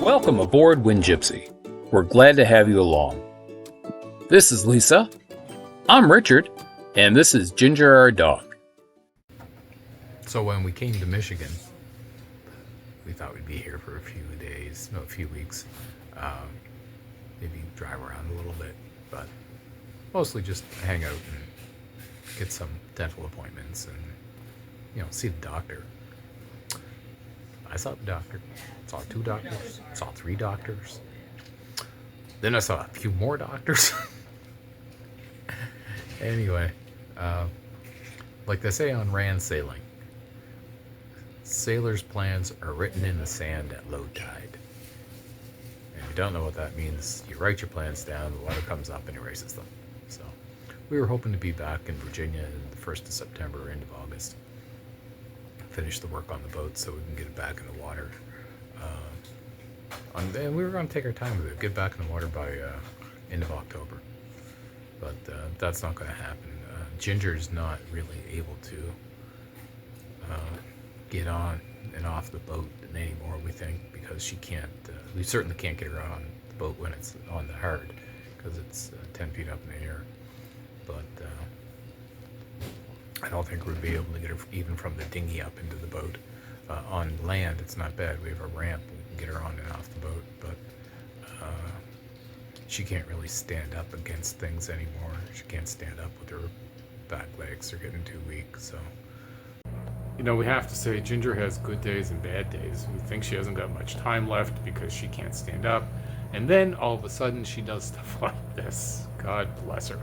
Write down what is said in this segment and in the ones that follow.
Welcome aboard WindGypsy. We're glad to have you along. This is Lisa. I'm Richard, and this is Ginger, our dog. So when we came to Michigan, we thought we'd be here for a few weeks. Maybe drive around a little bit, but mostly just hang out and get some dental appointments and, see the doctor. I saw the doctor, saw 2 doctors, saw 3 doctors. Then I saw a few more doctors. Anyway, like they say on Rand Sailing, sailors' plans are written in the sand at low tide. And if you don't know what that means, you write your plans down, the water comes up and erases them. So we were hoping to be back in Virginia in the 1st of September or end of August. Finish the work on the boat so we can get it back in the water. And we were going to take our time with it, get back in the water by end of October. But that's not going to happen. Ginger's not really able to get on and off the boat anymore, we think, because she can't, we certainly can't get her on the boat when it's on the hard, because it's 10 feet up in the air. But I don't think we'd be able to get her even from the dinghy up into the boat. On land, it's not bad. We have a ramp. We can get her on and off the boat, but she can't really stand up against things anymore. She can't stand up with her back legs. They're getting too weak, so. We have to say Ginger has good days and bad days. We think she hasn't got much time left because she can't stand up. And then all of a sudden she does stuff like this. God bless her.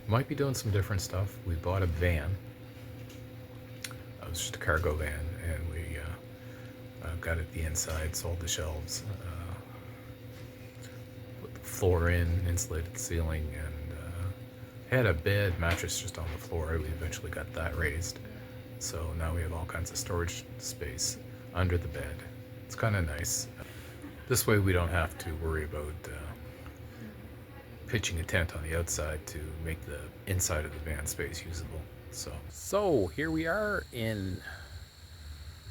Might be doing some different stuff. We bought a van. It was just a cargo van, and we got it the inside, sold the shelves, put the floor in, insulated the ceiling, and had a bed mattress just on the floor. We eventually got that raised. So now we have all kinds of storage space under the bed. It's kind of nice. This way we don't have to worry about pitching a tent on the outside to make the inside of the van space usable. So here we are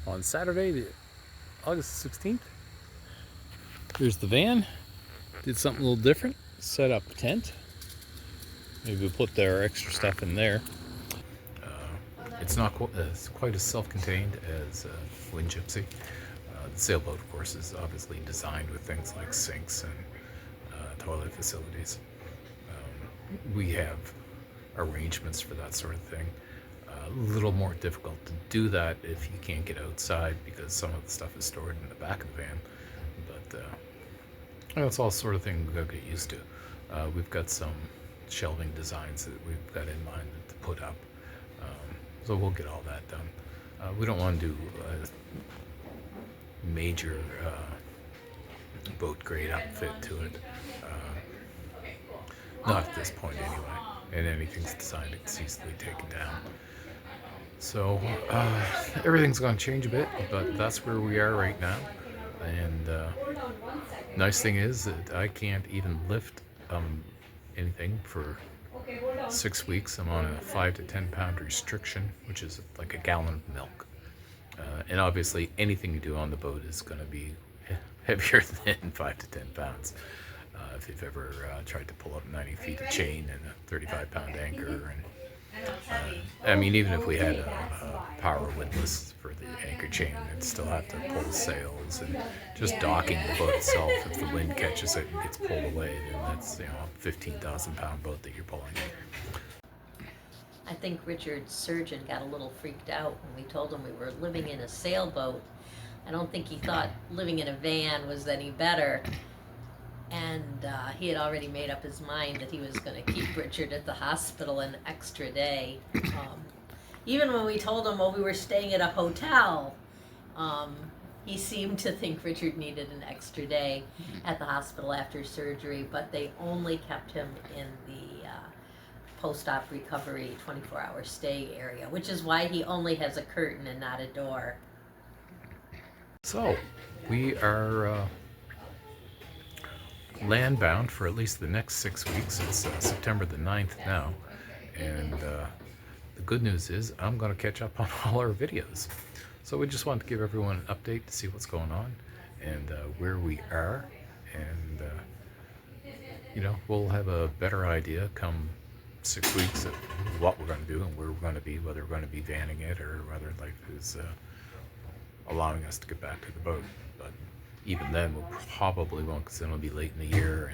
on Saturday, August 16th. Here's the van. Did something a little different. Set up a tent. Maybe we'll put our extra stuff in there. It's not quite as self-contained as WindGypsy. The sailboat, of course, is obviously designed with things like sinks and toilet facilities. We have arrangements for that sort of thing. A little more difficult to do that if you can't get outside, because some of the stuff is stored in the back of the van. But it's all sort of thing we've got to get used to. We've got some shelving designs that we've got in mind to put up. So we'll get all that done. We don't want to do a major boat grade outfit to it. Not at this point anyway. And anything's designed, it's easily taken down. So everything's going to change a bit, but that's where we are right now. And nice thing is that I can't even lift anything for 6 weeks. I'm on a 5 to 10 pound restriction, which is like a gallon of milk. And obviously anything you do on the boat is going to be heavier than 5 to 10 pounds. If you've ever tried to pull up 90 feet of chain and a 35-pound anchor. And even if we had a power windlass for the anchor chain, it'd still have to pull the sails, and just docking the boat itself, if the wind catches it and gets pulled away, then that's a 15,000-pound boat that you're pulling. I think Richard's surgeon got a little freaked out when we told him we were living in a sailboat. I don't think he thought living in a van was any better. And he had already made up his mind that he was going to keep Richard at the hospital an extra day. Even when we told him, we were staying at a hotel, he seemed to think Richard needed an extra day at the hospital after surgery, but they only kept him in the post-op recovery 24-hour stay area, which is why he only has a curtain and not a door. So, we are land bound for at least the next 6 weeks. It's September the 9th now, and the good news is I'm going to catch up on all our videos. So we just wanted to give everyone an update to see what's going on and where we are, and you know, we'll have a better idea come 6 weeks of what we're going to do and where we're going to be, whether we're going to be vanning it or whether life is allowing us to get back to the boat. But even then, we probably won't, because then it'll be late in the year,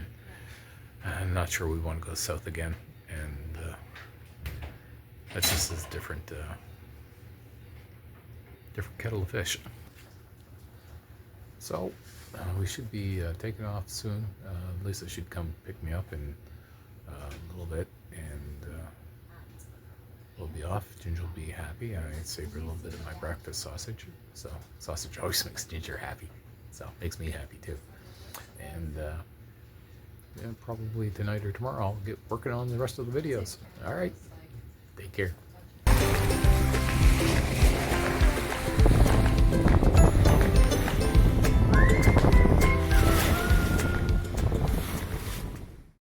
and I'm not sure we want to go south again. And that's just a different kettle of fish. So we should be taking off soon. Lisa should come pick me up in a little bit, and we'll be off. Ginger will be happy. I saved her a little bit of my breakfast sausage. So sausage always makes Ginger happy. So it makes me happy too. And yeah, probably tonight or tomorrow I'll get working on the rest of the videos. All right. Take care.